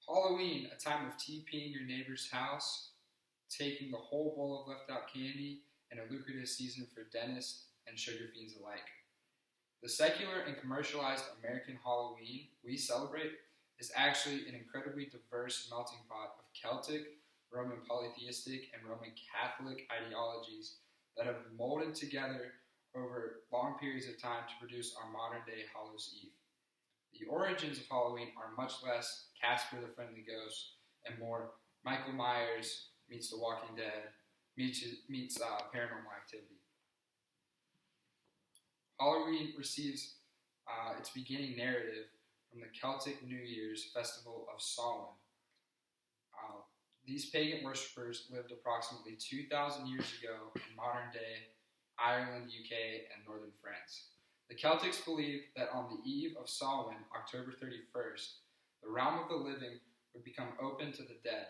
Halloween, a time of TPing your neighbor's house, taking the whole bowl of left out candy, and a lucrative season for dentists and sugar fiends alike. The secular and commercialized American Halloween we celebrate is actually an incredibly diverse melting pot of Celtic, Roman polytheistic, and Roman Catholic ideologies that have molded together over long periods of time to produce our modern day Hallows-eve. The origins of Halloween are much less Casper the Friendly Ghost and more Michael Myers meets The Walking Dead meets paranormal activity. Halloween receives its beginning narrative from the Celtic New Year's festival of Samhain. These pagan worshippers lived approximately 2,000 years ago in modern day Ireland, UK, and northern France. The Celtics believed that on the eve of Samhain, October 31st, the realm of the living would become open to the dead.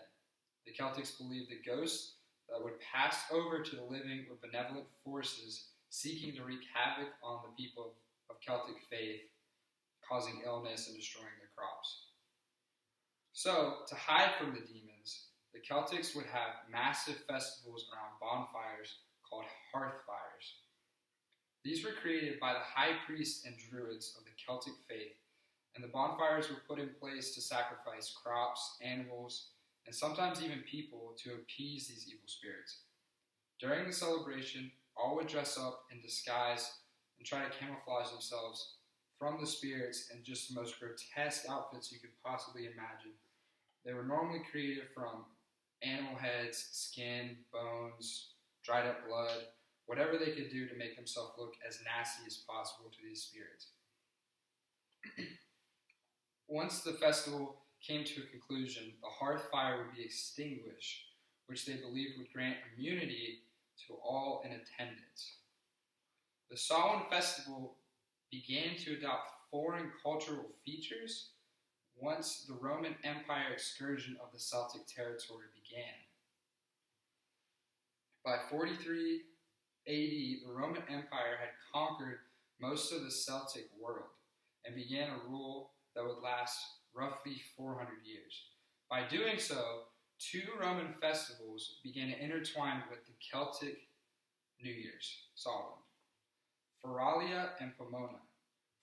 The Celtics believed the ghosts that would pass over to the living were benevolent forces seeking to wreak havoc on the people of Celtic faith, causing illness and destroying their crops. So, to hide from the demons, the Celtics would have massive festivals around bonfires called hearth fires. These were created by the high priests and druids of the Celtic faith, and the bonfires were put in place to sacrifice crops, animals, and sometimes even people to appease these evil spirits. During the celebration, all would dress up in disguise and try to camouflage themselves from the spirits in just the most grotesque outfits you could possibly imagine. They were normally created from animal heads, skin, bones, dried up blood, whatever they could do to make themselves look as nasty as possible to these spirits. Once the festival came to a conclusion, the hearth fire would be extinguished, which they believed would grant immunity to all in attendance. The Samhain festival began to adopt foreign cultural features once the Roman Empire excursion of the Celtic territory began. By 43 AD, the Roman Empire had conquered most of the Celtic world and began a rule that would last roughly 400 years. By doing so, two Roman festivals began to intertwine with the Celtic New Year's, Samhain, Feralia and Pomona.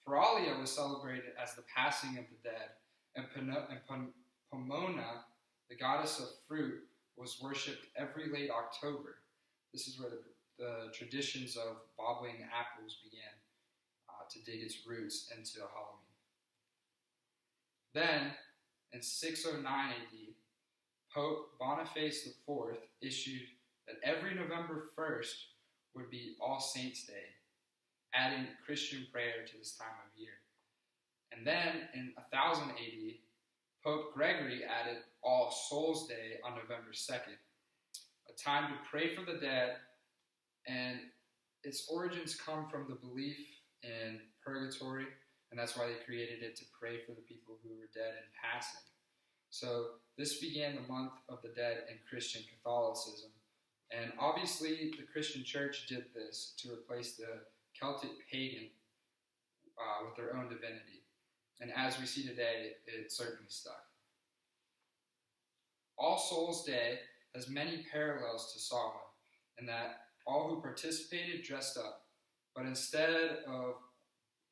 Feralia was celebrated as the passing of the dead, and Pomona, the goddess of fruit, was worshipped every late October. This is where the traditions of bobbling apples began to dig its roots into Halloween. Then, in 609 AD, Pope Boniface IV issued that every November 1st would be All Saints' Day, adding Christian prayer to this time of year. And then, in 1000 AD, Pope Gregory added All Souls' Day on November 2nd, a time to pray for the dead, and its origins come from the belief in purgatory, and that's why they created it, to pray for the people who were dead and passing. So this began the month of the dead in Christian Catholicism, and obviously the Christian Church did this to replace the Celtic pagan with their own divinity. And as we see today, it certainly stuck. All Souls' Day has many parallels to Samhain, in that all who participated dressed up, but instead of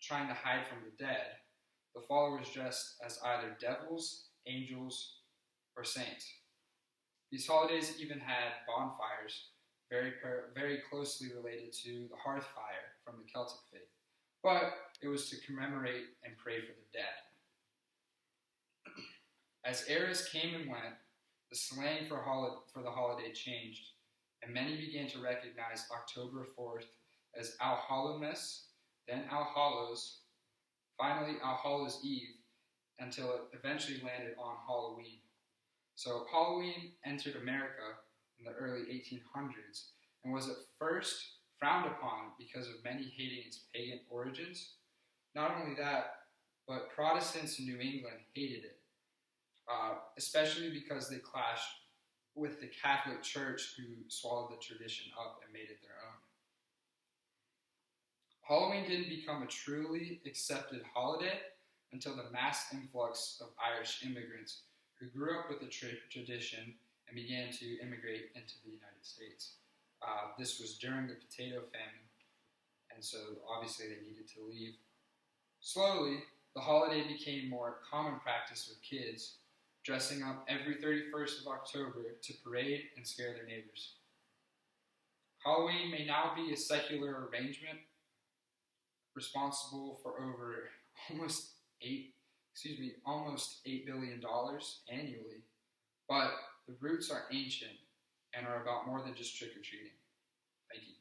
trying to hide from the dead, the followers dressed as either devils, angels, or saints. These holidays even had bonfires, very closely related to the hearth fire from the Celtic faith, but it was to commemorate and pray for the dead. As eras came and went, the slang for the holiday changed, and many began to recognize October 4th as All Hallowmas, then All Hallows, finally All Hallows-eve, until it eventually landed on Halloween. So Halloween entered America in the early 1800s and was at first frowned upon because of many hating its pagan origins. Not only that, but Protestants in New England hated it, especially because they clashed with the Catholic Church, who swallowed the tradition up and made it their own. Halloween didn't become a truly accepted holiday until the mass influx of Irish immigrants who grew up with the tradition and began to immigrate into the United States. This was during the potato famine, and so obviously they needed to leave. Slowly, the holiday became more common practice with kids, dressing up every 31st of October to parade and scare their neighbors. Halloween may now be a secular arrangement responsible for over almost $8 billion annually, but the roots are ancient and are about more than just trick-or-treating. Thank you.